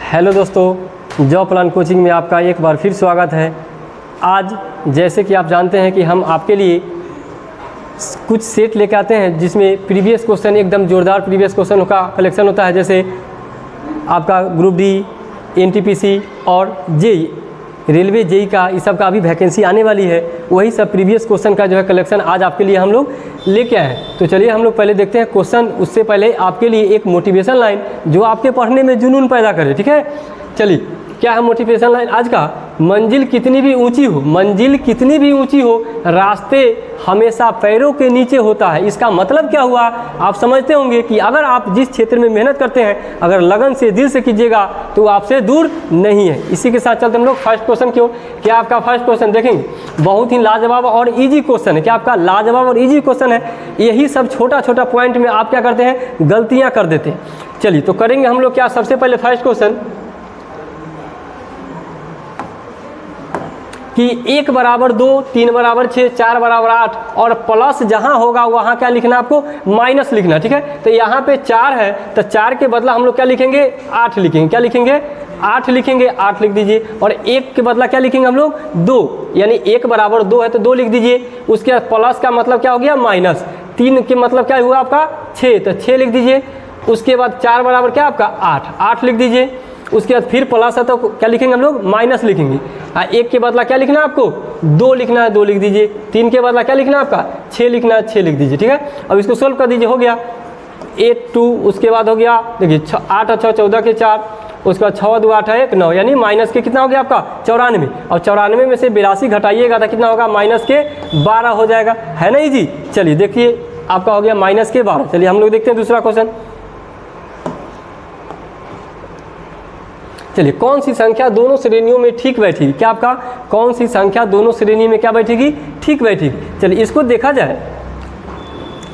Hello दोस्तों, job plan coaching में आपका एक बार फिर स्वागत है। आज जैसे कि आप जानते हैं कि हम आपके लिए कुछ सेट लेके आते हैं जिसमें प्रीवियस क्वेश्चन एकदम ज़ोरदार प्रीवियस क्वेश्चन का कलेक्शन होता है। जैसे आपका ग्रुप डी, एनटीपीसी और जेई, रेलवे जेई का इस सब का अभी वैकेंसी आने वाली है। वही सब प्रीवियस क्वेश्चन का जो है कलेक्शन आज आपके लिए हम लोग लेके आए हैं। तो चलिए हम लोग पहले देखते हैं क्वेश्चन। उससे पहले आपके लिए एक मोटिवेशन लाइन जो आपके पढ़ने में जुनून पैदा करे। ठीक है, चलिए क्या है मोटिवेशन लाइन आज का? मंजिल कितनी भी ऊंची हो, मंजिल कितनी भी ऊंची हो, रास्ते हमेशा पैरों के नीचे होता है। इसका मतलब क्या हुआ? आप समझते होंगे कि अगर आप जिस क्षेत्र में मेहनत करते हैं, अगर लगन से दिल से कीजिएगा तो आपसे दूर नहीं है। इसी के साथ चलते हम लोग फर्स्ट क्वेश्चन क्यों क्या आपका फर्स्ट क्वेश्चन देखेंगे, बहुत ही लाजवाब और ईजी क्वेश्चन है। क्या आपका लाजवाब और ईजी क्वेश्चन है। यही सब छोटा छोटा पॉइंट में आप क्या करते हैं, गलतियाँ कर देते हैं। चलिए तो करेंगे हम लोग क्या, सबसे पहले फर्स्ट क्वेश्चन कि 1 बराबर 2, 3 बराबर 6, 4 बराबर 8 और प्लस जहां होगा वहां क्या लिखना, आपको माइनस लिखना। ठीक है, तो यहाँ पे 4 है तो 4 के बदला हम लोग क्या लिखेंगे, 8 लिखेंगे। क्या लिखेंगे, 8 लिखेंगे। 8 लिख दीजिए। और 1 के बदला क्या लिखेंगे हम लोग, 2, यानी 1 बराबर 2 है तो 2 लिख दीजिए। उसके बाद प्लस का मतलब क्या हो गया, माइनस। 3 के मतलब क्या हुआ आपका, 6, तो 6 लिख दीजिए। उसके बाद 4 बराबर क्या आपका 8, 8 लिख दीजिए। उसके बाद फिर प्लस है तो क्या लिखेंगे हम लोग, माइनस लिखेंगे। 1 के बदला क्या लिखना है आपको, 2 लिखना है, 2 लिख दीजिए। 3 के बदला क्या लिखना है आपका, 6 लिखना है, 6 लिख दीजिए। ठीक है, अब इसको सोल्व कर दीजिए। हो गया 8 2, उसके बाद हो गया देखिए 8 और 6 14 के 4, उसके बाद 6 2 8 1 9, यानी माइनस के कितना हो गया आपका 94। और 94 में से 82 घटाइएगा तो कितना होगा, माइनस के 12 हो जाएगा। है नहीं जी? चलिए देखिए आपका हो गया माइनस के 12। चलिए हम लोग देखते हैं दूसरा क्वेश्चन। चलिए कौन सी संख्या दोनों श्रेणियों में ठीक बैठेगी? क्या आपका कौन सी संख्या दोनों श्रेणी में क्या बैठेगी, ठीक बैठेगी। चलिए इसको देखा जाए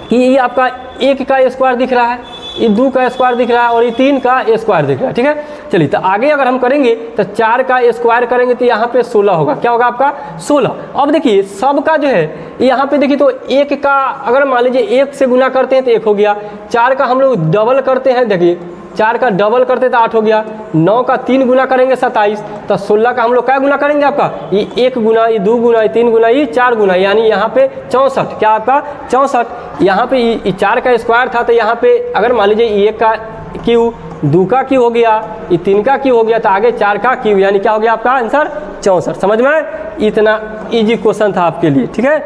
कि ये आपका 1 का स्क्वायर दिख रहा है, ये 2 का स्क्वायर दिख रहा है और ये 3 का स्क्वायर दिख रहा है। ठीक है, चलिए तो आगे अगर हम करेंगे तो 4 का स्क्वायर करेंगे तो यहाँ पे 16 होगा। क्या होगा आपका 16। अब देखिए सबका जो है यहाँ पे देखिए तो 1 का अगर मान लीजिए 1 से गुना करते हैं तो 1 हो गया। 4 का हम लोग डबल करते हैं, देखिए 4 का डबल करते तो 8 हो गया। 9 का 3 गुना करेंगे 27, तो 16 का हम लोग क्या गुना करेंगे आपका, ये 1 गुना, ये 2 गुना, ये 3 गुना, ये 4 गुना, यानी यहाँ पे 64। क्या आपका 64। यहाँ पे ये 4 का स्क्वायर था तो यहाँ पे अगर मान लीजिए 1 का क्यू, 2 का क्यू हो गया, ये 3 का क्यू हो गया, तो आगे 4 का क्यू, यानी क्या हो गया आपका आंसर 64। समझ में आए? इतना इजी क्वेश्चन था आपके लिए। ठीक है,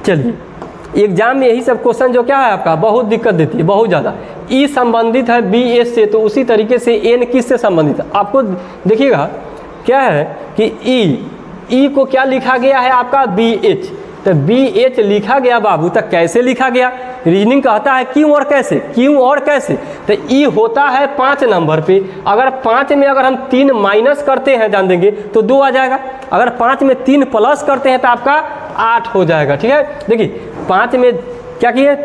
चलिए एग्जाम में यही सब क्वेश्चन जो क्या है आपका बहुत दिक्कत देती है, बहुत ज़्यादा। ई संबंधित है बी एस से, तो उसी तरीके से एन किस से संबंधित है आपको देखिएगा क्या है कि ई को क्या लिखा गया है आपका बी एच, तो बी एच लिखा गया बाबू, तो कैसे लिखा गया? रीजनिंग कहता है क्यों और कैसे, क्यों और कैसे। तो ई होता है 5 नंबर पे, अगर 5 में अगर हम 3 माइनस करते हैं जान देंगे तो 2 आ जाएगा। अगर 5 में 3 प्लस करते हैं तो आपका 8 हो जाएगा। ठीक है, देखिए 5 में क्या किए,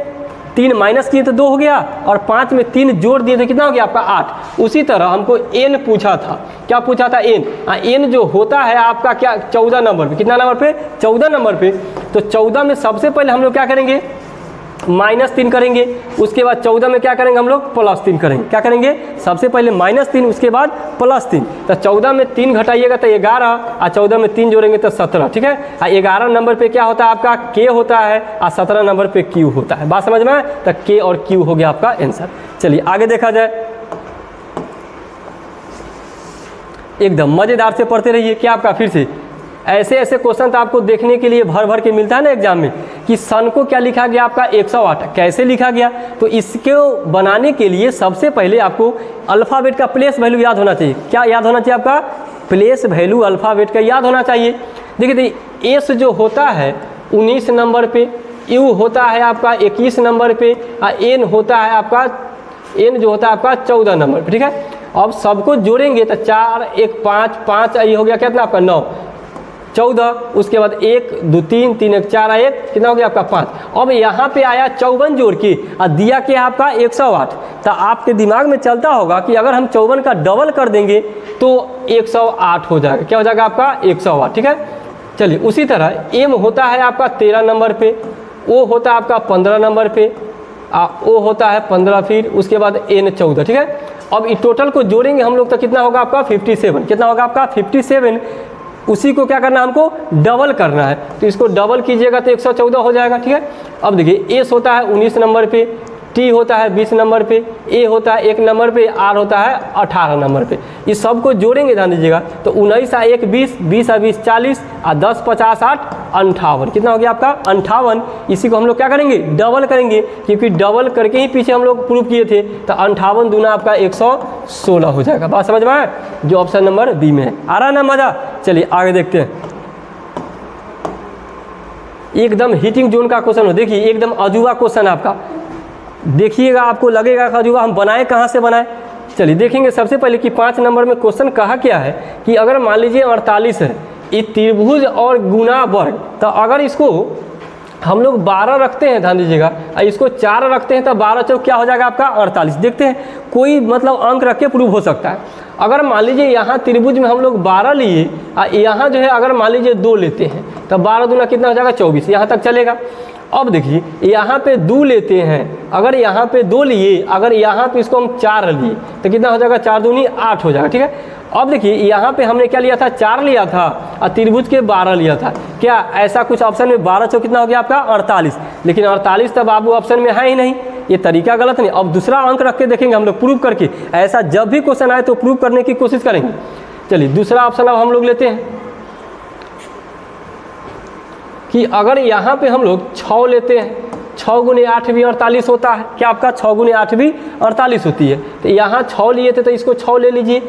3 माइनस किए तो 2 हो गया, और 5 में 3 जोड़ दिए तो कितना हो गया आपका 8। उसी तरह हमको एन पूछा था। क्या पूछा था, एन। एन जो होता है आपका क्या 14 नंबर पे, कितना नंबर पे 14 नंबर पे। तो 14 में सबसे पहले हम लोग क्या करेंगे, -3 करेंगे। उसके बाद 14 में क्या करेंगे हम लोग, +3 करेंगे। क्या करेंगे, सबसे पहले -3, उसके बाद +3। तो 14 में 3 घटाइएगा तो 11, और 14 में 3 जोड़ेंगे तो 17। ठीक है, 11 नंबर पे क्या होता है आपका के होता है, और 17 नंबर पे क्यू होता है। बात समझ में आए? तो के और क्यू हो गया आपका आंसर। चलिए आगे देखा जाए, एकदम मज़ेदार से पढ़ते रहिए। क्या आपका फिर से ऐसे ऐसे क्वेश्चन तो आपको देखने के लिए भर भर के मिलता है ना एग्जाम में, कि सन को क्या लिखा गया आपका 108, कैसे लिखा गया। तो इसको बनाने के लिए सबसे पहले आपको अल्फ़ाबेट का प्लेस वैल्यू याद होना चाहिए। क्या याद होना चाहिए आपका, प्लेस वैल्यू अल्फ़ाबेट का याद होना चाहिए। देखिए एस जो होता है 19 नंबर पे, यू होता है आपका 21 नंबर पे, और एन होता है आपका, एन जो होता है आपका 14 नंबर पे। ठीक है, अब सबको जोड़ेंगे तो 4 1 5 5, ये हो गया कितना आपका 9 14। उसके बाद 1 2 3 3 1 4 1, कितना हो गया आपका 5। अब यहाँ पे आया 54 जोड़ के और दिया कि आपका 108। तो आपके दिमाग में चलता होगा कि अगर हम 54 का डबल कर देंगे तो 108 हो जाएगा। क्या हो जाएगा आपका 108। ठीक है, चलिए उसी तरह एम होता है आपका 13 नंबर पे, ओ होता है आपका 15 नंबर पे, ओ होता है 15, फिर उसके बाद n 14, ठीक है। अब इस टोटल को जोड़ेंगे हम लोग तो कितना होगा आपका 57, कितना होगा आपका 57। उसी को क्या करना है हमको डबल करना है, तो इसको डबल कीजिएगा तो 114 हो जाएगा, ठीक है। अब देखिए S होता है 19 नंबर पे, T होता है 20 नंबर पे, A होता है 1 नंबर पे, R होता है 18 नंबर पे। इस सब को जोड़ेंगे ध्यान दीजिएगा तो 19 आ 1 20, 20 आ 20 40, आ 10 50 8 58, कितना हो गया आपका 58। इसी को हम लोग क्या करेंगे डबल करेंगे, क्योंकि डबल करके ही पीछे हम लोग प्रूव किए थे। तो 58 दूना आपका 116 हो जाएगा। बात समझ में आए, जो ऑप्शन नंबर बी में है। आ रहा है ना मज़ा। चलिए आगे देखते हैं। एकदम हीटिंग जोन का क्वेश्चन हो, देखिए एकदम अजूबा क्वेश्चन आपका, देखिएगा आपको लगेगा कि अजूबा हम बनाए कहाँ से बनाए। चलिए देखेंगे सबसे पहले कि 5 नंबर में क्वेश्चन कहा क्या है कि अगर मान लीजिए 48 है, ये त्रिभुज और गुना वर्ग, तो अगर इसको हम लोग 12 रखते हैं ध्यान दीजिएगा, इसको 4 रखते हैं तो 12 चौक क्या हो जाएगा आपका 48। देखते हैं कोई मतलब अंक रख के प्रूव हो सकता है। अगर मान लीजिए यहाँ त्रिभुज में हम लोग 12 लिए, यहाँ जो है अगर मान लीजिए 2 लेते हैं तो 12 दूना कितना हो जाएगा 24, यहाँ तक चलेगा। अब देखिए यहाँ पे 2 लेते हैं, अगर यहाँ पे 2 लिए, अगर यहाँ पे इसको हम 4 लिए तो कितना हो जाएगा 4 दूनी 8 हो जाएगा, ठीक है। अब देखिए यहाँ पे हमने क्या लिया था 4 लिया था और त्रिभुज के 12 लिया था, क्या ऐसा कुछ ऑप्शन में 12 चौक कितना हो गया आपका 48, लेकिन 48 तब बाबू ऑप्शन में है ही नहीं, ये तरीका गलत नहीं। अब दूसरा अंक रख के देखेंगे हम लोग प्रूव करके, ऐसा जब भी क्वेश्चन आए तो प्रूव करने की कोशिश करेंगे। चलिए दूसरा ऑप्शन अब हम लोग लेते हैं कि अगर यहाँ पे हम लोग 6 लेते हैं, 6 गुने 8 भी 48 होता है, क्या आपका 6 गुने 8 भी 48 होती है। तो यहाँ 6 लिए थे तो इसको 6 ले लीजिए,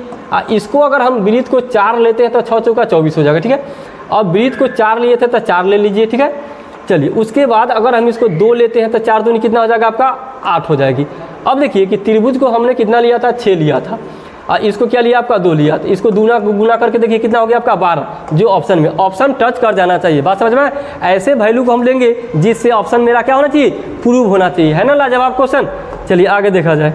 इसको अगर हम वृत्त को 4 लेते हैं तो 6 चौका 24 हो जाएगा, ठीक है। अब वृत्त को 4 लिए थे तो 4 ले लीजिए, ठीक है। चलिए उसके बाद अगर हम इसको 2 लेते हैं तो 4 दूनी कितना हो जाएगा आपका 8 हो जाएगी। अब देखिए कि त्रिभुज को हमने कितना लिया था 6 लिया था, इसको क्या लिया आपका 2 लिया, तो इसको गुना करके देखिए कितना हो गया आपका 12, जो ऑप्शन में ऑप्शन टच कर जाना चाहिए। बात समझ में, ऐसे वैल्यू को हम लेंगे जिससे ऑप्शन मेरा क्या होना चाहिए प्रूव होना चाहिए, है ना लाजवाब क्वेश्चन। चलिए आगे देखा जाए,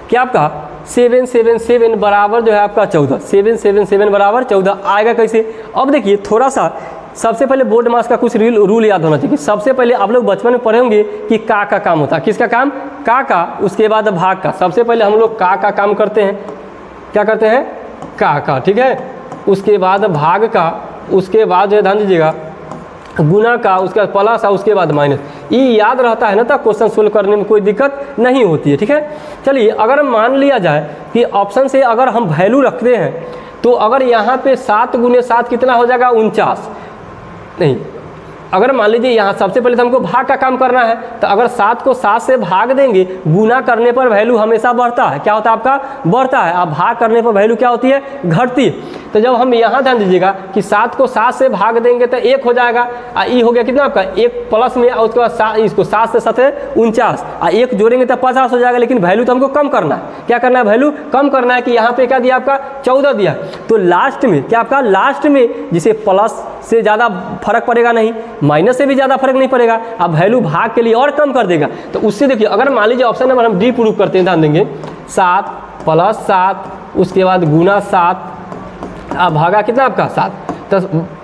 क्या आपका 777 बराबर जो है आपका 14, 777 बराबर 14 आएगा कैसे। अब देखिए थोड़ा सा सबसे पहले बोर्ड मास का कुछ रूल याद होना चाहिए। सबसे पहले आप लोग बचपन में पढ़े होंगे कि का काम होता है, किसका काम का, उसके बाद भाग का। सबसे पहले हम लोग का काम करते हैं, क्या करते हैं का, ठीक है। उसके बाद भाग का, उसके बाद जो ध्यान दीजिएगा गुना का, उसके बाद प्लस, उसके बाद माइनस। ये याद रहता है ना तो क्वेश्चन सोल्व करने में कोई दिक्कत नहीं होती है, ठीक है। चलिए अगर मान लिया जाए कि ऑप्शन से अगर हम वैल्यू रखते हैं तो अगर यहाँ पे 7 गुने 7 कितना हो जाएगा 49, नहीं, अगर मान लीजिए यहाँ सबसे पहले तो हमको भाग का काम करना है, तो अगर 7 को 7 से भाग देंगे, गुना करने पर वैल्यू हमेशा बढ़ता है, क्या होता है आपका बढ़ता है, अब भाग करने पर वैल्यू क्या होती है घटती है। तो जब हम यहाँ ध्यान दीजिएगा कि 7 को 7 से भाग देंगे तो 1 हो जाएगा, ये हो गया कितना आपका 1 प्लस में, और उसके बाद 7, इसको 7 से 7 49, 1 जोड़ेंगे तो 50 हो जाएगा। लेकिन वैल्यू तो हमको कम करना है, क्या करना है वैल्यू कम करना है, कि यहाँ पे क्या दिया आपका 14 दिया, तो लास्ट में क्या आपका लास्ट में जिसे प्लस से ज़्यादा फर्क पड़ेगा नहीं, माइनस से भी ज़्यादा फर्क नहीं पड़ेगा, अब वैल्यू भाग के लिए और कम कर देगा। तो उससे देखिए अगर मान लीजिए ऑप्शन नंबर हम डी प्रूव करते हैं, ध्यान देंगे 7 प्लस 7, उसके बाद गुना 7, अब भागा कितना आपका 7, तो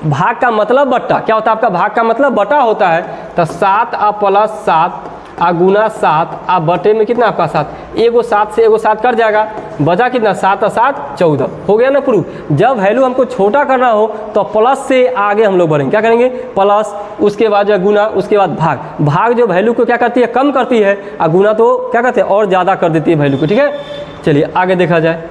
भाग का मतलब बट्टा, क्या होता है आपका भाग का मतलब बटा होता है। तो 7 प्लस 7 गुना 7 बटे में कितना आपका 7, एगो 7 से एगो 7 कट जाएगा, बचा कितना 7 7 14 हो गया ना प्रूफ। जब वैल्यू हमको छोटा करना हो तो प्लस से आगे हम लोग बढ़ेंगे, क्या करेंगे प्लस, उसके बाद जो गुना, उसके बाद भाग। भाग जो वैल्यू को क्या करती है कम करती है, और गुना तो क्या करते हैं और ज़्यादा कर देती है वैल्यू को, ठीक है। चलिए आगे देखा जाए।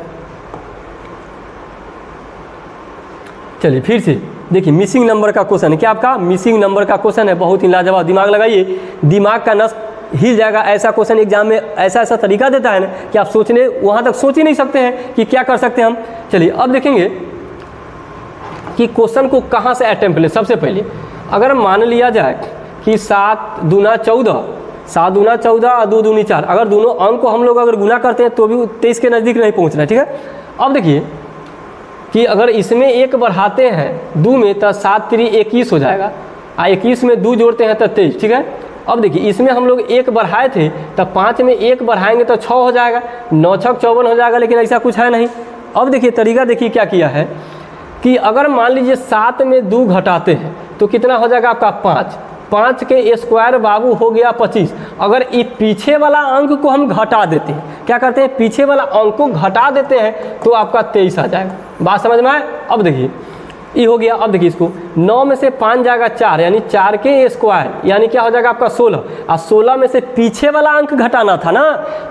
चलिए फिर से देखिए मिसिंग नंबर का क्वेश्चन है, क्या आपका मिसिंग नंबर का क्वेश्चन है, बहुत ही लाजवाब, दिमाग लगाइए, दिमाग का नस हिल जाएगा। ऐसा क्वेश्चन एग्जाम में ऐसा तरीका देता है ना कि आप सोचने वहाँ तक सोच ही नहीं सकते हैं कि क्या कर सकते हैं हम। चलिए अब देखेंगे कि क्वेश्चन को कहाँ से अटेम्प्ट लें। सबसे पहले अगर मान लिया जाए कि 7 दूना 14, 7 दूना 14 और 2 दूनी 4, अगर दोनों अंक को हम लोग अगर गुना करते हैं तो भी 23 के नज़दीक नहीं पहुँचना है, ठीक है। अब देखिए कि अगर इसमें 1 बढ़ाते हैं 2 में तो 7 3 21 हो जाएगा, 21 में 2 जोड़ते हैं तो 23, ठीक है। अब देखिए इसमें हम लोग 1 बढ़ाए थे तो 5 में 1 बढ़ाएंगे तो 6 हो जाएगा, 9 6 54 हो जाएगा, लेकिन ऐसा कुछ है नहीं। अब देखिए तरीका देखिए क्या किया है कि अगर मान लीजिए 7 में 2 घटाते हैं तो कितना हो जाएगा आपका 5, 5 के स्क्वायर बाबू हो गया 25। अगर ये पीछे वाला अंक को हम घटा देते हैं, क्या करते हैं, पीछे वाला अंक को घटा देते हैं तो आपका 23 आ जाएगा। बात समझ में आए? अब देखिए ये हो गया। अब देखिए इसको 9 में से 5 जाएगा 4, यानी 4 के स्क्वायर, यानी क्या हो जाएगा आपका 16। और 16 में से पीछे वाला अंक घटाना था ना।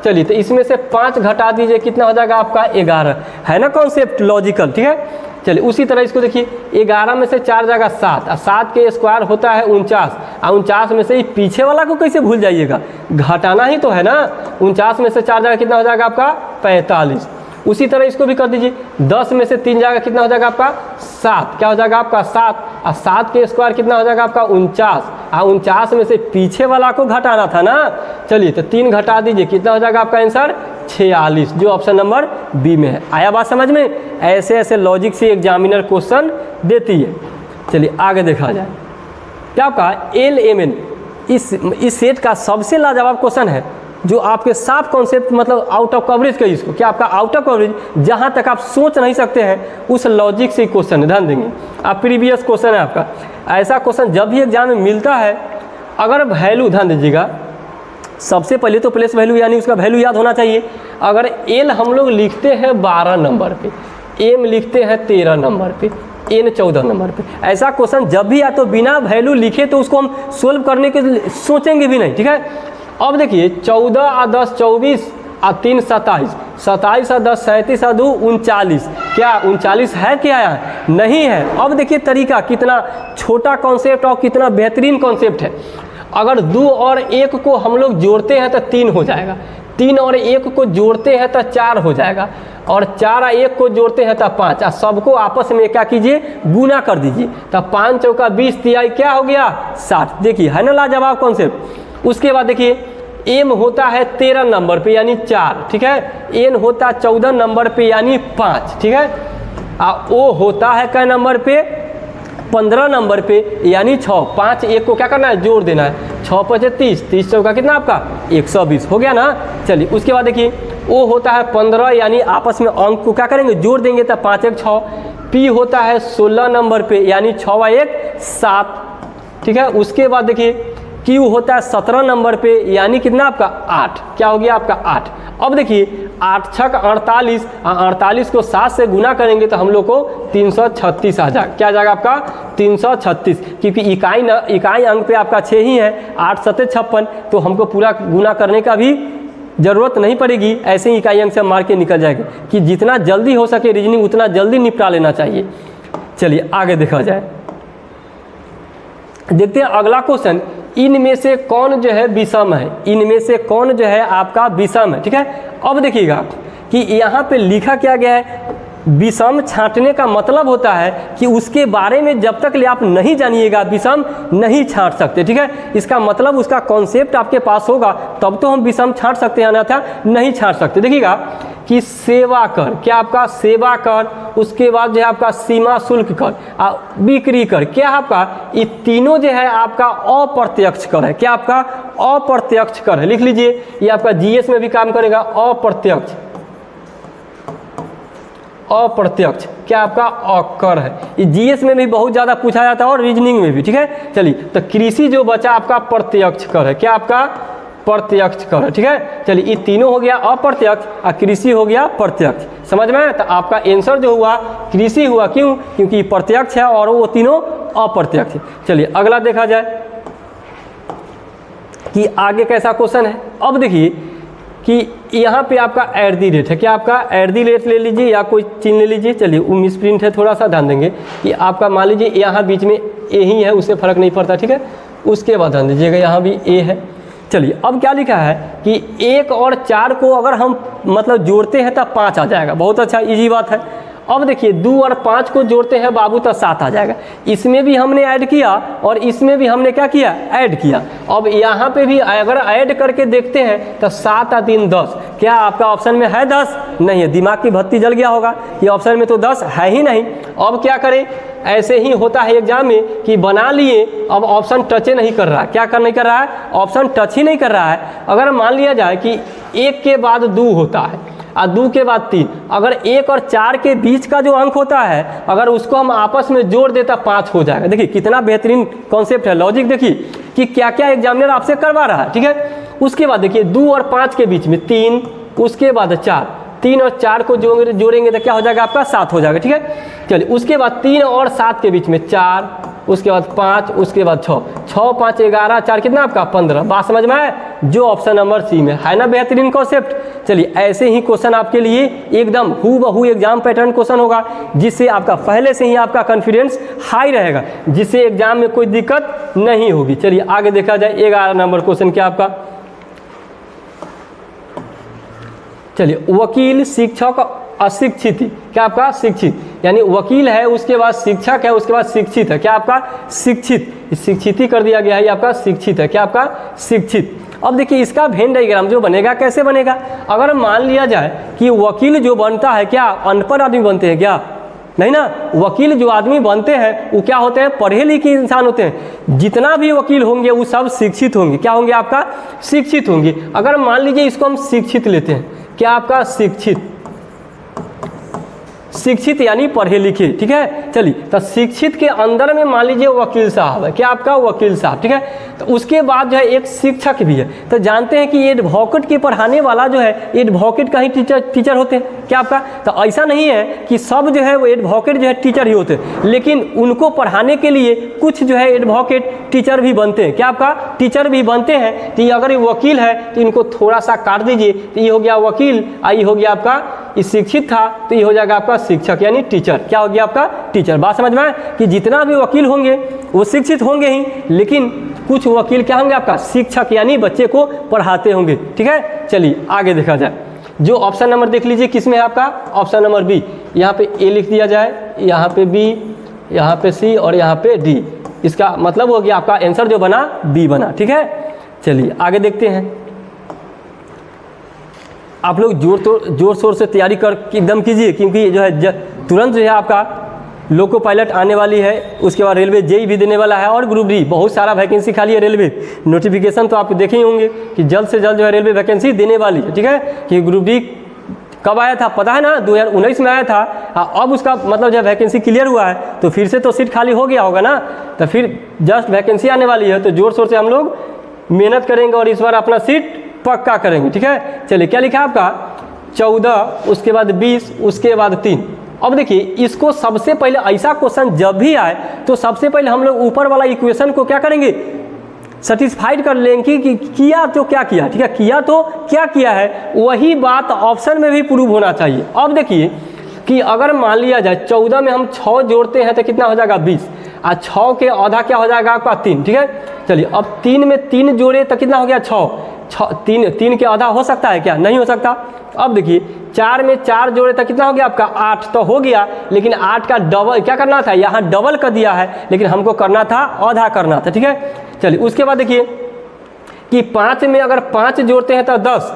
चलिए तो इसमें से 5 घटा दीजिए, कितना हो जाएगा आपका 11। है ना कॉन्सेप्ट लॉजिकल, ठीक है। चलिए उसी तरह इसको देखिए 11 में से 4 जाएगा 7, और 7 के स्क्वायर होता है 49, और 49 में से ही पीछे वाला को कैसे भूल जाइएगा, घटाना ही तो है ना। 49 में से 4 जाएगा, कितना हो जाएगा आपका 45। उसी तरह इसको भी कर दीजिए, 10 में से 3 जाएगा, कितना हो जाएगा आपका 7, क्या हो जाएगा आपका 7, और 7 के स्क्वायर कितना हो जाएगा आपका 49, और 49 में से पीछे वाला को घटाना था ना। चलिए तो 3 घटा दीजिए, कितना हो जाएगा आपका आंसर 46, जो ऑप्शन नंबर बी में है। आया बात समझ में? ऐसे ऐसे लॉजिक से एग्जामिनर क्वेश्चन देती है। चलिए आगे देखा जाए, क्या आपका LMN इस सेट का सबसे लाजवाब क्वेश्चन है, जो आपके साफ कॉन्सेप्ट मतलब आउट ऑफ कवरेज का, इसको क्या आपका आउट ऑफ कवरेज, जहां तक आप सोच नहीं सकते हैं उस लॉजिक से क्वेश्चन ध्यान देंगे आप। प्रीवियस क्वेश्चन है आपका, ऐसा क्वेश्चन जब भी एग्जाम में मिलता है, अगर वैल्यू ध्यान दीजिएगा, सबसे पहले तो प्लेस वैल्यू यानी उसका वैल्यू याद होना चाहिए। अगर एल हम लोग लिखते हैं 12 नंबर पे, एम लिखते हैं 13 नंबर पे, एन 14 नंबर पे, ऐसा क्वेश्चन जब भी या तो बिना वैल्यू लिखे तो उसको हम सोल्व करने के सोचेंगे भी नहीं, ठीक है। अब देखिए 14 और 10 24 और 3 27, 27 और 10 37 और 2 39, क्या 39 है क्या नहीं है। अब देखिए तरीका, कितना छोटा कॉन्सेप्ट और कितना बेहतरीन कॉन्सेप्ट है। अगर 2 और 1 को हम लोग जोड़ते हैं तो 3 हो जाएगा, 3 और 1 को जोड़ते हैं तो 4 हो जाएगा, और 4 और 1 को जोड़ते हैं तो 5, और सबको आपस में क्या कीजिए, गुना कर दीजिए। तो 5 चौका 20 तिहाई क्या हो गया 60। देखिए है ना लाजवाब कॉन्सेप्ट। उसके बाद देखिए एम होता है 13 नंबर पे यानी 4, ठीक है। एन होता 14 नंबर पे यानी 5, ठीक है। और ओ होता है कै नंबर पे 15 नंबर पे यानी 6। 5 1 को क्या करना है, जोड़ देना है। 6 5 30, 30 चौका कितना आपका 120 हो गया ना। चलिए उसके बाद देखिए ओ होता है 15, यानी आपस में अंक को क्या करेंगे, जोड़ देंगे तो 5 1 6। पी होता है 16 नंबर पे यानी 6 व 1 7, ठीक है। उसके बाद देखिए क्यू होता है 17 नंबर पे यानी कितना आपका 8, क्या हो गया आपका 8। अब देखिए 8 6 48, 48 को 7 से गुना करेंगे तो हम लोग को 336 आ जाएगा, क्या आ जाएगा आपका 336, क्योंकि इकाई अंक पे आपका 6 ही है, 8 7 56, तो हमको पूरा गुना करने का भी ज़रूरत नहीं पड़ेगी, ऐसे ही इकाई अंक से मार के निकल जाएगा। कि जितना जल्दी हो सके रीजनिंग उतना जल्दी निपटा लेना चाहिए। चलिए आगे देखा जाए, देखते हैं अगला क्वेश्चन, इनमें से कौन जो है विषम है, इनमें से कौन जो है आपका विषम है, ठीक है। अब देखिएगा कि यहाँ पे लिखा क्या गया है, विषम छांटने का मतलब होता है कि उसके बारे में जब तक ले आप नहीं जानिएगा विषम नहीं छांट सकते, ठीक है। इसका मतलब उसका कॉन्सेप्ट आपके पास होगा तब तो हम विषम छांट सकते हैं, अन्यथा नहीं छांट सकते। देखिएगा कि सेवा कर, क्या आपका सेवा कर, उसके बाद जो है आपका सीमा शुल्क कर, बिक्री कर, क्या आपका ये तीनों जो है आपका अप्रत्यक्ष कर है, क्या आपका अप्रत्यक्ष कर है। लिख लीजिए, ये आपका जीएस में भी काम करेगा। अप्रत्यक्ष, अप्रत्यक्ष क्या आपका अकर है, ये जीएस में भी बहुत ज़्यादा पूछा जाता है और रीजनिंग में भी, ठीक है। चलिए तो कृषि जो बचा आपका प्रत्यक्ष कर है, क्या आपका प्रत्यक्ष कर है, ठीक है। चलिए ये तीनों हो गया अप्रत्यक्ष और कृषि हो गया प्रत्यक्ष, समझ में। तो आपका आंसर जो हुआ कृषि हुआ, क्यों, क्योंकि प्रत्यक्ष है और वो तीनों अप्रत्यक्ष है। चलिए अगला देखा जाए कि आगे कैसा क्वेश्चन है। अब देखिए कि यहाँ पे आपका एट दी रेट है, क्या आपका एट दी रेट ले लीजिए या कोई चिन्ह ले लीजिए। चलिए वो मिस प्रिंट है, थोड़ा सा ध्यान देंगे कि आपका मान लीजिए यहाँ बीच में ए ही है, उससे फ़र्क नहीं पड़ता, ठीक है। उसके बाद ध्यान दीजिएगा यहाँ भी ए है। चलिए अब क्या लिखा है कि 1 और 4 को अगर हम मतलब जोड़ते हैं तो 5 आ जाएगा, बहुत अच्छा इजी बात है। अब देखिए 2 और 5 को जोड़ते हैं बाबू तो 7 आ जाएगा। इसमें भी हमने ऐड किया और इसमें भी हमने क्या किया, ऐड किया। अब यहाँ पे भी अगर ऐड करके देखते हैं तो 7 और 3 10, क्या आपका ऑप्शन में है 10? नहीं है, दिमाग की बत्ती जल गया होगा, ये ऑप्शन में तो 10 है ही नहीं। अब क्या करें, ऐसे ही होता है एग्जाम में कि बना लिए, अब ऑप्शन टच नहीं कर रहा है, क्या नहीं कर रहा है, ऑप्शन टच ही नहीं कर रहा है। अगर मान लिया जाए कि 1 के बाद 2 होता है और 2 के बाद 3, अगर 1 और 4 के बीच का जो अंक होता है अगर उसको हम आपस में जोड़ देता 5 हो जाएगा। देखिए कितना बेहतरीन कॉन्सेप्ट है, लॉजिक देखिए कि क्या क्या एग्जामिनर आपसे करवा रहा है, ठीक है। उसके बाद देखिए 2 और 5 के बीच में 3, उसके बाद 4, 3 और 4 को जोड़ेंगे तो क्या हो जाएगा आपका 7 हो जाएगा, ठीक है। चलिए उसके बाद 3 और 7 के बीच में 4, उसके बाद 5, उसके बाद 6, 6, 5, 11, 4 कितना आपका 15। बात समझ में आए, जो ऑप्शन नंबर सी में है ना बेहतरीन कॉन्सेप्ट। चलिए ऐसे ही क्वेश्चन आपके लिए एकदम हूबहू एग्जाम पैटर्न क्वेश्चन होगा, जिससे आपका पहले से ही आपका कॉन्फिडेंस हाई रहेगा, जिससे एग्जाम में कोई दिक्कत नहीं होगी। चलिए आगे देखा जाए 11 नंबर क्वेश्चन क्या आपका। चलिए वकील, शिक्षक, अशिक्षित, क्या आपका शिक्षित, यानी वकील है उसके बाद शिक्षक है उसके बाद शिक्षित है, क्या आपका शिक्षित, शिक्षित ही कर दिया गया है, ये आपका शिक्षित है, क्या आपका शिक्षित। अब देखिए इसका वेन डायग्राम जो बनेगा कैसे बनेगा। अगर मान लिया जाए कि वकील जो बनता है क्या अनपढ़ आदमी बनते हैं क्या, नहीं ना, वकील जो आदमी बनते हैं वो क्या होते हैं, पढ़े लिखे इंसान होते हैं। जितना भी वकील होंगे वो सब शिक्षित होंगे, क्या होंगे आपका शिक्षित होंगे। अगर मान लीजिए इसको हम शिक्षित लेते हैं, क्या आपका शिक्षित, शिक्षित यानी पढ़े लिखे, ठीक है। चलिए तो शिक्षित के अंदर में मान लीजिए वकील साहब है, क्या आपका वकील साहब, ठीक है। तो उसके बाद जो है एक शिक्षक भी है। तो जानते हैं कि एडवोकेट के पढ़ाने वाला जो है एडवोकेट का ही टीचर होते हैं, क्या आपका। तो ऐसा नहीं है कि सब जो है वो एडवोकेट जो है टीचर ही होते हैं, लेकिन उनको पढ़ाने के लिए कुछ जो है एडवोकेट टीचर भी बनते हैं, क्या आपका टीचर भी बनते हैं। तो अगर ये वकील है तो इनको थोड़ा सा काट दीजिए, तो ये हो गया वकील, ये हो गया आपका, ये शिक्षित था तो ये हो जाएगा आपका शिक्षक यानी टीचर, क्या हो गया आपका टीचर। बात समझ में आए कि जितना भी वकील होंगे वो शिक्षित होंगे ही, लेकिन कुछ वकील क्या होंगे आपका शिक्षक यानी बच्चे को पढ़ाते होंगे, ठीक है। चलिए आगे देखा जाए, जो ऑप्शन नंबर देख लीजिए किसमें है आपका, ऑप्शन नंबर बी। यहाँ पे ए लिख दिया जाए, यहाँ पे बी, यहाँ पे सी और यहाँ पे डी। इसका मतलब हो गया आपका आंसर जो बना बी बना, ठीक है। चलिए आगे देखते हैं। आप लोग जोर शोर से तैयारी कर एकदम कीजिए, क्योंकि जो है तुरंत जो है आपका लोको पायलट आने वाली है, उसके बाद रेलवे जेई भी देने वाला है और ग्रुप डी, बहुत सारा वैकेंसी खाली है। रेलवे नोटिफिकेशन तो आप देखे ही होंगे कि जल्द से जल्द जो है रेलवे वैकेंसी देने वाली है, ठीक है। कि ग्रुप डी कब आया था पता है ना, 2019 में आया था। अब उसका मतलब जब वैकेंसी क्लियर हुआ है तो फिर से तो सीट खाली हो गया होगा ना, तो फिर जस्ट वैकेंसी आने वाली है, तो जोर शोर से हम लोग मेहनत करेंगे और इस बार अपना सीट पक्का करेंगे, ठीक है। चलिए क्या लिखा है आपका 14, उसके बाद 20, उसके बाद 3। अब देखिए इसको सबसे पहले ऐसा क्वेश्चन जब भी आए तो सबसे पहले हम लोग ऊपर वाला इक्वेशन को क्या करेंगे, सेटिस्फाइड कर लेंगे कि किया तो क्या किया, ठीक है, किया तो क्या किया है, वही बात ऑप्शन में भी प्रूव होना चाहिए। अब देखिए कि अगर मान लिया जाए 14 में हम 6 जोड़ते हैं तो कितना हो जाएगा 20, और 6 के आधा क्या हो जाएगा आपका 3, ठीक है। चलिए अब 3 में 3 जोड़े तो कितना हो गया 6, 3 के आधा हो सकता है क्या, नहीं हो सकता। अब देखिए 4 में 4 जोड़े तो कितना हो गया आपका 8 तो हो गया, लेकिन 8 का डबल क्या करना था, यहाँ डबल कर दिया है, लेकिन हमको करना था आधा करना था, ठीक है। चलिए उसके बाद देखिए कि 5 में अगर 5 जोड़ते हैं तो 10,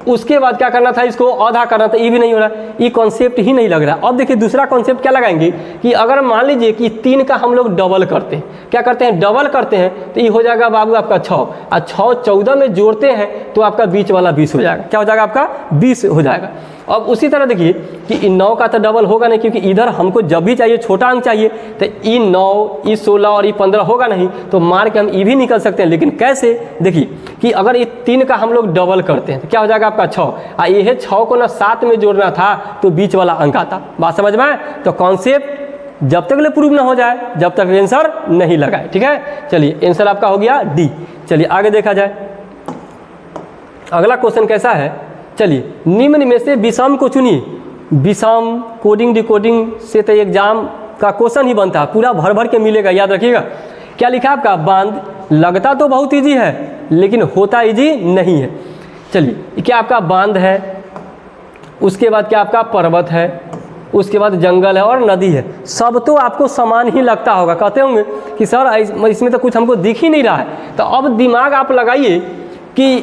उसके बाद क्या करना था, इसको आधा करना था, ये भी नहीं हो रहा, ये कॉन्सेप्ट ही नहीं लग रहा। अब देखिए दूसरा कॉन्सेप्ट क्या लगाएंगे कि अगर मान लीजिए कि 3 का हम लोग डबल करते हैं, क्या करते हैं डबल करते हैं, तो ये हो जाएगा बाबू आपका 6, और 6 14 में जोड़ते हैं तो आपका बीच वाला 20 हो जाएगा, क्या हो जाएगा आपका 20 हो जाएगा। अब उसी तरह देखिए कि 9 का तो डबल होगा नहीं, क्योंकि इधर हमको जब भी चाहिए छोटा अंक चाहिए, तो ई 9, ई 16 और ई 15 होगा नहीं, तो मार के हम ई भी निकल सकते हैं। लेकिन कैसे, देखिए कि अगर ये 3 का हम लोग डबल करते हैं तो क्या हो जाएगा आपका 6, और ये 6 को ना 7 में जोड़ना था तो बीच वाला अंक आता। बात समझ में आए, तो कॉन्सेप्ट जब तक ले प्रूव ना हो जाए जब तक आंसर नहीं लगाए, ठीक है। चलिए आंसर आपका हो गया डी। चलिए आगे देखा जाए, अगला क्वेश्चन कैसा है। चलिए निम्न में से विषम को चुनिए। विषम कोडिंग डिकोडिंग से तो एग्जाम का क्वेश्चन ही बनता है, पूरा भर भर के मिलेगा, याद रखिएगा। क्या लिखा है आपका बांध, लगता तो बहुत इजी है लेकिन होता इजी नहीं है। चलिए क्या आपका बांध है, उसके बाद क्या आपका पर्वत है, उसके बाद जंगल है और नदी है। सब तो आपको समान ही लगता होगा, कहते होंगे कि सर इसमें तो कुछ हमको दिख ही नहीं रहा है। तो अब दिमाग आप लगाइए कि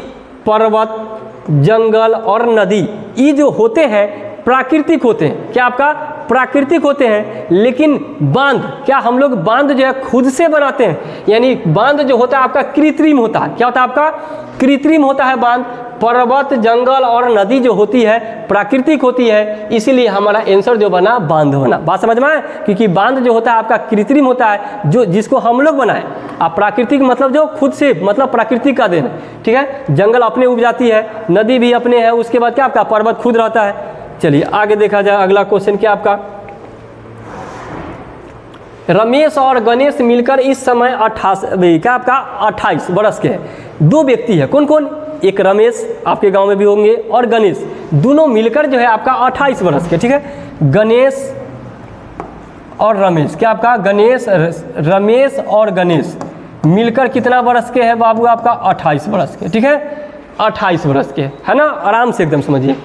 पर्वत, जंगल और नदी ये जो होते हैं प्राकृतिक होते हैं, क्या आपका प्राकृतिक होते हैं। लेकिन बांध, क्या हम लोग बांध जो है खुद से बनाते हैं, यानी बांध जो होता है आपका कृत्रिम होता है। क्या होता है आपका कृत्रिम होता है बांध। पर्वत, जंगल और नदी जो होती है प्राकृतिक होती है, इसीलिए हमारा आंसर जो बना बांध बना। बात समझ में आए? क्योंकि बांध जो होता है आपका कृत्रिम होता है, जो जिसको हम लोग बनाए। आप प्राकृतिक मतलब जो खुद से, मतलब प्रकृति का देन है, ठीक है। जंगल अपने उग जाती है, नदी भी अपने है, उसके बाद क्या आपका पर्वत खुद रहता है। चलिए आगे देखा जाए, अगला क्वेश्चन क्या आपका, रमेश और गणेश मिलकर इस समय 28 बरस के हैं। दो व्यक्ति है, कौन कौन? एक रमेश, आपके गांव में भी होंगे, और गणेश, दोनों मिलकर जो है आपका 28 बरस के, ठीक है। गणेश और रमेश, क्या आपका गणेश, रमेश और गणेश मिलकर कितना बरस के हैं बाबू? आपका 28 बरस के, ठीक है। 28 बरस के, है ना, आराम से एकदम समझिए।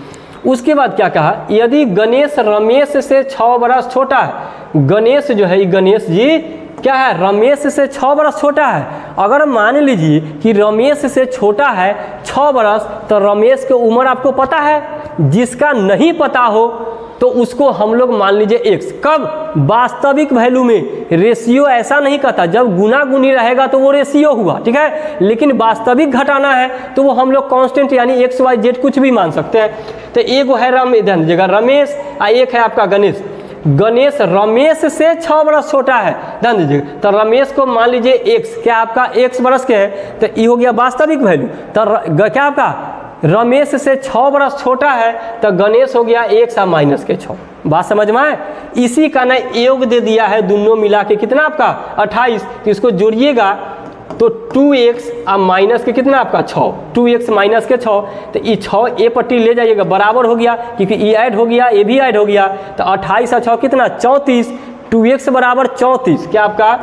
उसके बाद क्या कहा, यदि गणेश रमेश से 6 बरस छोटा है, गणेश जो है, गणेश जी क्या है, रमेश से 6 बरस छोटा है। अगर मान लीजिए कि रमेश से छोटा है 6 बरस, तो रमेश की उम्र आपको पता है? जिसका नहीं पता हो तो उसको हम लोग मान लीजिए x। कब? वास्तविक वैल्यू में। रेशियो ऐसा नहीं कहता, जब गुना गुनी रहेगा तो वो रेशियो हुआ, ठीक है। लेकिन वास्तविक घटाना है तो वो हम लोग कांस्टेंट यानी x y z कुछ भी मान सकते हैं। तो एक है रमेश और एक है आपका गणेश। गणेश रमेश से 6 बरस छोटा है, ध्यान दीजिएगा। तो रमेश को मान लीजिए x, क्या आपका x बरस के है, तो ये हो गया वास्तविक वैल्यू। तो क्या आपका रमेश से 6 बरस छोटा है, तो गणेश हो गया 1 और माइनस के 6। बात समझ में आए? इसी का ना योग दे दिया है, दोनों मिला के कितना आपका 28। तो इसको जोड़िएगा तो 2x और माइनस के कितना आपका 6, 2x माइनस के 6। तो ये 6 ए पट्टी ले जाइएगा, बराबर हो गया, क्योंकि ये ऐड हो गया, ये भी ऐड हो गया। तो 28 और 6 कितना 34, 2x बराबर 34, क्या आपका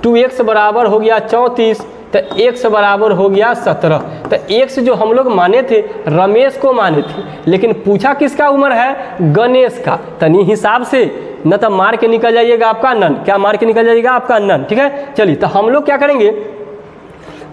2x बराबर हो गया 34, तो x बराबर हो गया 17। तो x जो हम लोग माने थे रमेश को माने थे, लेकिन पूछा किसका उम्र है? गणेश का। तनी हिसाब से न तो मार के निकल जाइएगा आपका नन, क्या मार के निकल जाइएगा आपका नन, ठीक है। चलिए तो हम लोग क्या करेंगे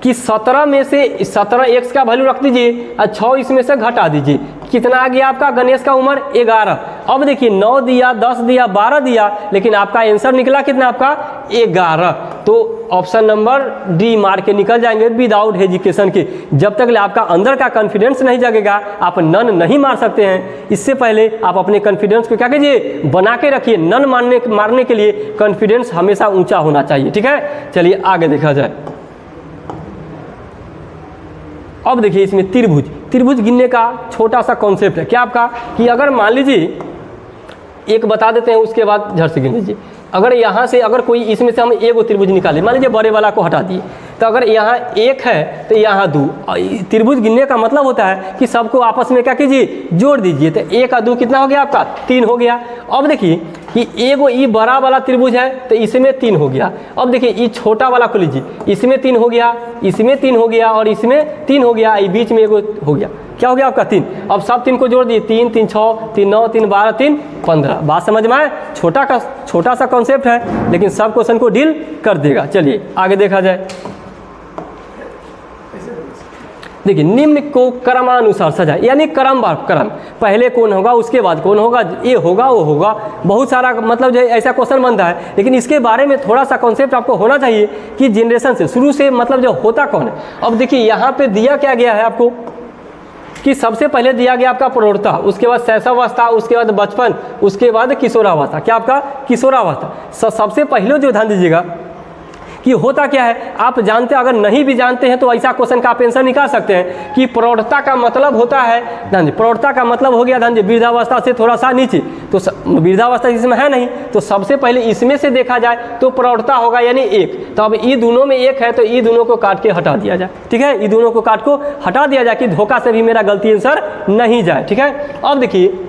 कि 17 में से 17 x का वैल्यू रख दीजिए और 6 इसमें से घटा दीजिए। कितना आ गया आपका गणेश का उम्र? 11। अब देखिए 9 दिया, 10 दिया, 12 दिया, लेकिन आपका आंसर निकला कितना आपका 11। तो ऑप्शन नंबर डी मार के निकल जाएंगे विदाउट हेजिटेशन के। जब तक आपका अंदर का कॉन्फिडेंस नहीं जगेगा आप नन नहीं मार सकते हैं। इससे पहले आप अपने कॉन्फिडेंस को क्या कीजिए, बना के रखिए। नन मारने के लिए कॉन्फिडेंस हमेशा ऊंचा होना चाहिए, ठीक है। चलिए आगे देखा जाए। अब देखिए इसमें त्रिभुज गिनने का छोटा सा कॉन्सेप्ट है, क्या आपका, कि अगर मान लीजिए एक बता देते हैं, उसके बाद झट से गिन लीजिए। अगर यहाँ से अगर कोई इसमें से हम एक त्रिभुज निकाले, मान लीजिए बड़े वाला को हटा दिए, तो अगर यहाँ 1 है तो यहाँ 2। त्रिभुज गिनने का मतलब होता है कि सबको आपस में क्या कीजिए, जोड़ दीजिए। तो 1 और 2 कितना हो गया आपका 3 हो गया। अब देखिए कि एगो ये बड़ा वाला त्रिभुज है तो इसमें 3 हो गया। अब देखिए ये छोटा वाला को लीजिए, इसमें 3 हो गया, इसमें 3 हो गया और इसमें 3 हो गया, ये बीच में एगो हो गया, क्या हो गया आपका 3। अब सब 3 को जोड़ दिए, 3 3 6 3 9 3 12 3 15। बात समझ में आए? छोटा सा कॉन्सेप्ट है, लेकिन सब क्वेश्चन को डील कर देगा। चलिए आगे देखा जाए। देखिए निम्न को क्रमानुसार सजाए, यानी क्रम पहले कौन होगा उसके बाद कौन होगा, ये होगा वो होगा, बहुत सारा मतलब जो ऐसा क्वेश्चन बनता है। लेकिन इसके बारे में थोड़ा सा कॉन्सेप्ट आपको होना चाहिए कि जनरेशन से शुरू से मतलब जो होता कौन है। अब देखिए यहाँ पे दिया क्या गया है आपको कि सबसे पहले दिया गया आपका प्रौढ़ता, उसके बाद शैशवावस्था, उसके बाद बचपन, उसके बाद किशोरावस्था, क्या आपका किशोरावस्था। सबसे पहले जो ध्यान दीजिएगा कि होता क्या है, आप जानते, अगर नहीं भी जानते हैं तो ऐसा क्वेश्चन का आप आंसर निकाल सकते हैं कि प्रौढ़ता का मतलब होता है, ध्यान, प्रौढ़ता का मतलब हो गया ध्यान, वृद्धावस्था से थोड़ा सा नीचे। तो वृद्धावस्था इसमें है नहीं, तो सबसे पहले इसमें से देखा जाए तो प्रौढ़ता होगा यानी 1। तो अब ये दोनों में 1 है तो ये दोनों को काट के हटा दिया जाए, ठीक है। ये दोनों को काट को हटा दिया जाए कि धोखा से भी मेरा गलती आंसर नहीं जाए, ठीक है। अब देखिए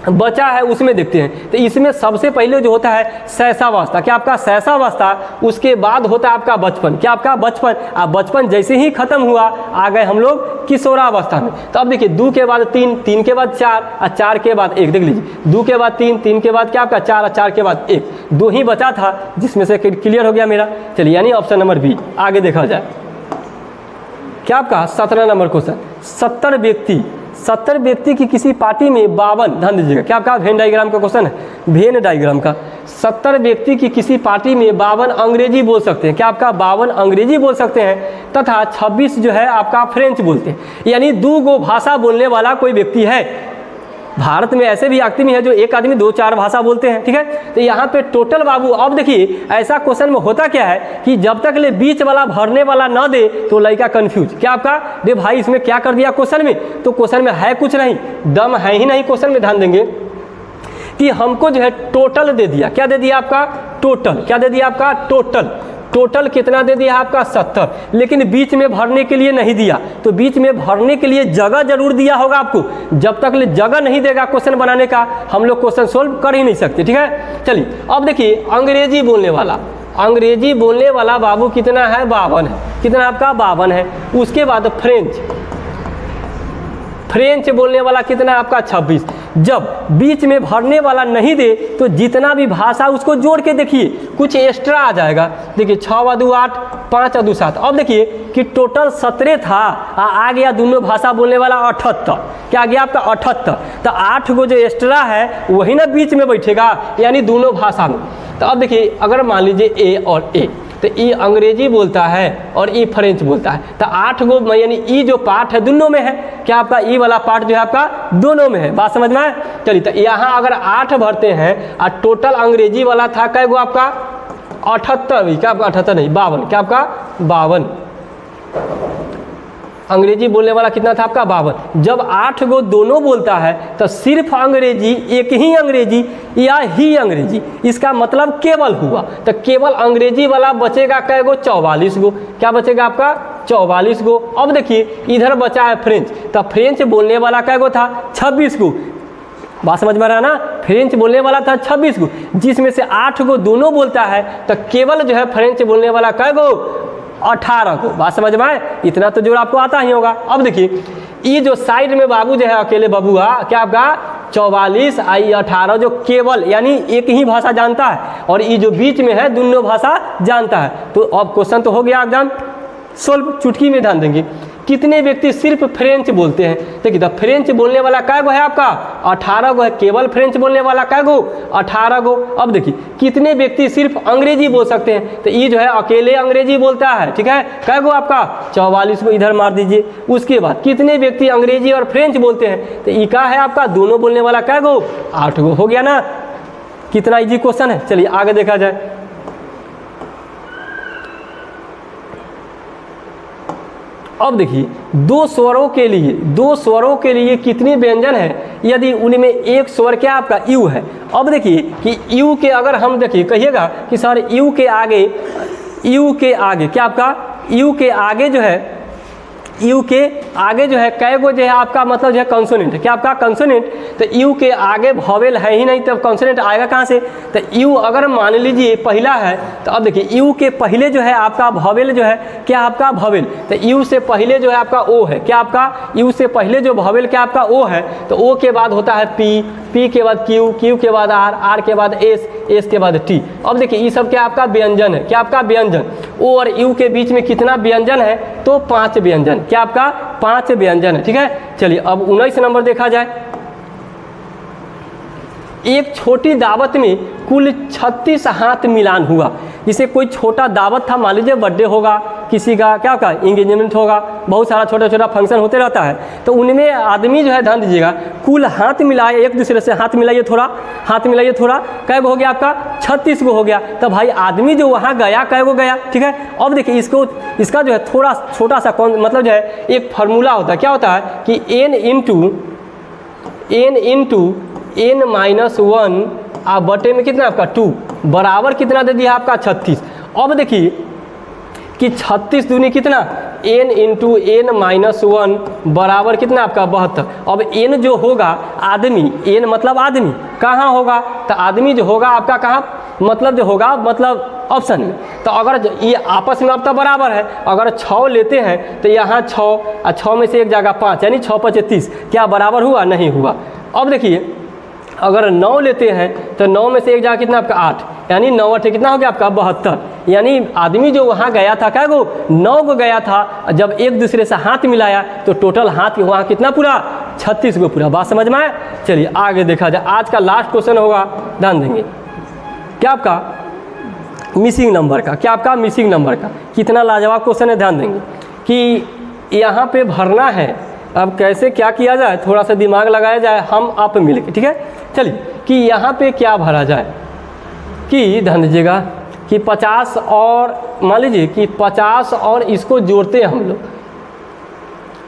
बचा है उसमें देखते हैं। तो इसमें सबसे पहले जो होता है शैशवावस्था, क्या आपका शैशवावस्था, उसके बाद होता है आपका बचपन, क्या आपका बचपन। अब बचपन जैसे ही खत्म हुआ आ गए हम लोग किशोरावस्था में। तो अब देखिए 2 के बाद 3, 3 के बाद 4 और 4 के बाद 1, देख लीजिए 2 के बाद 3, 3 के बाद क्या आपका 4 और 4 के बाद 1, 2 ही बचा था जिसमें से क्लियर हो गया मेरा। चलिए यानी ऑप्शन नंबर बी। आगे देखा जाए क्या आपका 17 नंबर क्वेश्चन। 70 व्यक्ति की किसी पार्टी में 52, ध्यान दीजिएगा क्या आपका वेन डायग्राम का क्वेश्चन है, वेन डायग्राम का। 70 व्यक्ति की किसी पार्टी में 52 अंग्रेजी बोल सकते हैं, क्या आपका 52 अंग्रेजी बोल सकते हैं तथा 26 जो है आपका फ्रेंच बोलते हैं, यानी 2 गो भाषा बोलने वाला कोई व्यक्ति है। भारत में ऐसे भी आदमी है जो एक आदमी 2-4 भाषा बोलते हैं, ठीक है। तो यहाँ पे टोटल बाबू, अब देखिए ऐसा क्वेश्चन में होता क्या है कि जब तक ले बीच वाला भरने वाला ना दे तो लड़का कंफ्यूज, क्या आपका दे भाई इसमें क्या कर दिया क्वेश्चन में, तो क्वेश्चन में है कुछ नहीं, दम है ही नहीं क्वेश्चन में। ध्यान देंगे कि हमको जो है टोटल दे दिया, क्या दे दिया आपका टोटल, क्या दे दिया आपका टोटल, टोटल कितना दे दिया आपका 70, लेकिन बीच में भरने के लिए नहीं दिया। तो बीच में भरने के लिए जगह जरूर दिया होगा आपको, जब तक ले जगह नहीं देगा क्वेश्चन बनाने का हम लोग क्वेश्चन सोल्व कर ही नहीं सकते, ठीक है। चलिए अब देखिए अंग्रेजी बोलने वाला, अंग्रेजी बोलने वाला बाबू कितना है 52 है, कितना आपका 52 है। उसके बाद फ्रेंच, फ्रेंच बोलने वाला कितना आपका 26। जब बीच में भरने वाला नहीं दे तो जितना भी भाषा उसको जोड़ के देखिए कुछ एक्स्ट्रा आ जाएगा। देखिए 6 × 2 = 8, 5 × 2 = 7। अब देखिए कि टोटल 17 था, आ गया दोनों भाषा बोलने वाला 78, क्या आ गया आपका 78। तो 8 गो जो एक्स्ट्रा है वही ना बीच में बैठेगा, यानी दोनों भाषा में। तो अब देखिए अगर मान लीजिए ए और ए, तो ई अंग्रेजी बोलता है और ई फ्रेंच बोलता है, तो 8 गो यानी ई जो पार्ट है दोनों में है, क्या आपका ई वाला पार्ट जो है आपका दोनों में है, बात समझ में आए। चलिए तो यहाँ अगर 8 भरते हैं और टोटल अंग्रेजी वाला था कै गो आपका 78, क्या आपका 78 नहीं 52, क्या आपका 52, अंग्रेजी बोलने वाला कितना था आपका 52। जब 8 गो दोनों बोलता है तो सिर्फ अंग्रेजी, एक ही अंग्रेजी या ही अंग्रेजी, इसका मतलब केवल हुआ, तो केवल अंग्रेजी वाला बचेगा कै गो 44 गो, क्या बचेगा आपका 44 गो। अब देखिए इधर बचा है फ्रेंच, तो फ्रेंच बोलने वाला कै गो था 26 गो, बात समझ में आ रहा है ना, फ्रेंच बोलने वाला था 26 गो, जिसमें से 8 गो दोनों बोलता है, तो केवल जो है फ्रेंच बोलने वाला कै गो 18 को, बात समझ में आए। इतना तो जोड़ आपको आता ही होगा। अब देखिए ये जो साइड में बाबू जो है अकेले बबुआ, क्या आपका 44 आई 18 जो केवल यानी एक ही भाषा जानता है, और ये जो बीच में है दोनों भाषा जानता है। तो अब क्वेश्चन तो हो गया एकदम सोल्व, चुटकी में ध्यान देंगे। कितने व्यक्ति सिर्फ फ्रेंच बोलते हैं, देखिए तो फ्रेंच बोलने वाला कै गो है आपका 18 गो है, केवल फ्रेंच बोलने वाला कै गो 18 गो। अब देखिए कितने व्यक्ति सिर्फ अंग्रेजी बोल सकते हैं, तो ये जो है अकेले अंग्रेजी बोलता है, ठीक है, कै गो आपका 44 को इधर मार दीजिए। उसके बाद कितने व्यक्ति अंग्रेजी और फ्रेंच बोलते हैं, तो ये का है आपका दोनों बोलने वाला कै गो 8 गो, हो गया ना। कितना इजी क्वेश्चन है, चलिए आगे देखा जाए। अब देखिए दो स्वरों के लिए कितने व्यंजन है, यदि उनमें एक स्वर क्या आपका यू है। अब देखिए कि यू के अगर हम देखिए कहिएगा कि सर यू के आगे क्या आपका यू के आगे जो है यू के आगे जो है कै गो जो है आपका मतलब जो है कंसोनेंट, क्या आपका कंसोनेंट। तो यू के आगे वॉवेल है ही नहीं, तब कंसोनेंट आएगा कहाँ से। तो यू अगर मान लीजिए पहला है, तो अब देखिए यू के पहले जो है आपका वॉवेल जो है क्या आपका वॉवेल, तो यू से पहले जो है आपका ओ है, क्या आपका यू से पहले जो वॉवेल क्या आपका ओ है। तो ओ के बाद होता है पी, पी के बाद क्यू, क्यू के बाद आर, आर के बाद एस, एस के बाद टी। अब देखिए ये सब क्या आपका व्यंजन है, क्या आपका व्यंजन। ओ और यू के बीच में कितना व्यंजन है, तो 5 व्यंजन, क्या आपका 5 व्यंजन है, ठीक है। चलिए अब 19 नंबर देखा जाए। एक छोटी दावत में कुल 36 हाथ मिलान हुआ। जिसे कोई छोटा दावत था, मान लीजिए बर्थडे होगा किसी का, क्या का इंगेजमेंट होगा, बहुत सारा छोटा छोटा फंक्शन होते रहता है। तो उनमें आदमी जो है ध्यान दीजिएगा कुल हाथ मिलाए, एक दूसरे से हाथ मिलाइए थोड़ा, हाथ मिलाइए थोड़ा, कै गो हो गया आपका 36 गो हो गया। तो भाई आदमी जो वहाँ गया कै गो गया, ठीक है। अब देखिए इसका जो है थोड़ा छोटा सा मतलब जो है एक फार्मूला होता है, क्या होता है कि n इंटू n-1 आप बटे में कितना आपका 2 बराबर कितना दे दिया आपका 36। अब देखिए कि 36 दूनी कितना n इंटू n-1 बराबर कितना आपका 72। अब n जो होगा आदमी, n मतलब आदमी कहाँ होगा, तो आदमी जो होगा आपका कहाँ मतलब जो होगा मतलब ऑप्शन में। तो अगर ये आपस में अब तो बराबर है, अगर 6 लेते हैं तो यहाँ 6 और 6 में से एक जगह 5 यानी 6 × 5 = 30, क्या बराबर हुआ, नहीं हुआ। अब देखिए अगर 9 लेते हैं तो 9 में से एक जगह कितना आपका 8 यानी 9 8 कितना हो गया आपका 72। यानी आदमी जो वहाँ गया था क्या गो 9 गो गया था, जब एक दूसरे से हाथ मिलाया तो टोटल हाथ वहाँ कितना पूरा 36 को पूरा। बात समझ में आए? चलिए आगे देखा जाए। आज का लास्ट क्वेश्चन होगा, ध्यान देंगे, क्या आपका मिसिंग नंबर का, क्या आपका मिसिंग नंबर का। कितना लाजवाब क्वेश्चन है, ध्यान देंगे कि यहाँ पे भरना है। अब कैसे क्या किया जाए, थोड़ा सा दिमाग लगाया जाए हम आप मिल के, ठीक है। चलिए कि यहाँ पे क्या भरा जाए कि ध्यान दीजिएगा कि 50 और मान लीजिए कि 50 और इसको जोड़ते हैं हम लोग।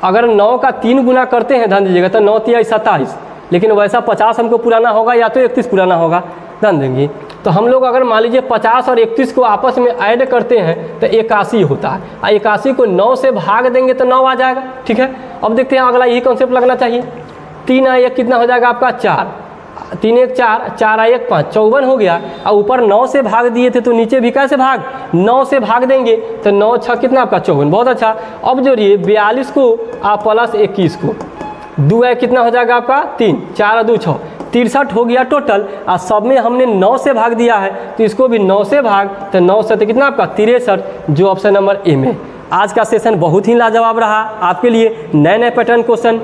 अगर 9 का 3 गुना करते हैं, ध्यान दीजिएगा, तो 9 3 27, लेकिन वैसा 50 हमको पुराना होगा या तो 31 पुराना होगा। ध्यान देंगे तो हम लोग अगर मान लीजिए 50 और 31 को आपस में ऐड करते हैं तो 81 होता है। 81 को 9 से भाग देंगे तो 9 आ जाएगा, ठीक है। अब देखते हैं अगला, यही कॉन्सेप्ट लगना चाहिए। 3 और 1 कितना हो जाएगा आपका 4, 3 1 4, 4 और 1 5, 54 हो गया। और ऊपर 9 से भाग दिए थे तो नीचे भी कैसे भाग, 9 से भाग देंगे तो 9 6 कितना आपका 54, बहुत अच्छा। अब जोड़िए 42 को आप प्लस 21 को, 2 है कितना हो जाएगा आपका 3, 4 और 2 6, 63 हो गया टोटल। और सब में हमने 9 से भाग दिया है तो इसको भी 9 से भाग, तो 9 से कितना आपका 63, जो ऑप्शन नंबर ए में। आज का सेशन बहुत ही लाजवाब रहा आपके लिए। नए नए पैटर्न क्वेश्चन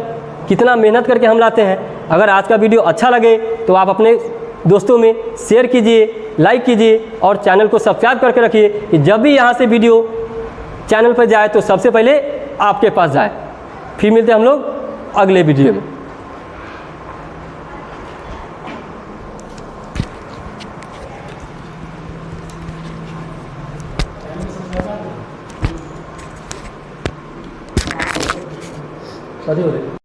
कितना मेहनत करके हम लाते हैं। अगर आज का वीडियो अच्छा लगे तो आप अपने दोस्तों में शेयर कीजिए, लाइक कीजिए और चैनल को सब्सक्राइब करके रखिए कि जब भी यहाँ से वीडियो चैनल पर जाए तो सबसे पहले आपके पास जाए। फिर मिलते हैं हम लोग अगले वीडियो में। कभी हो रही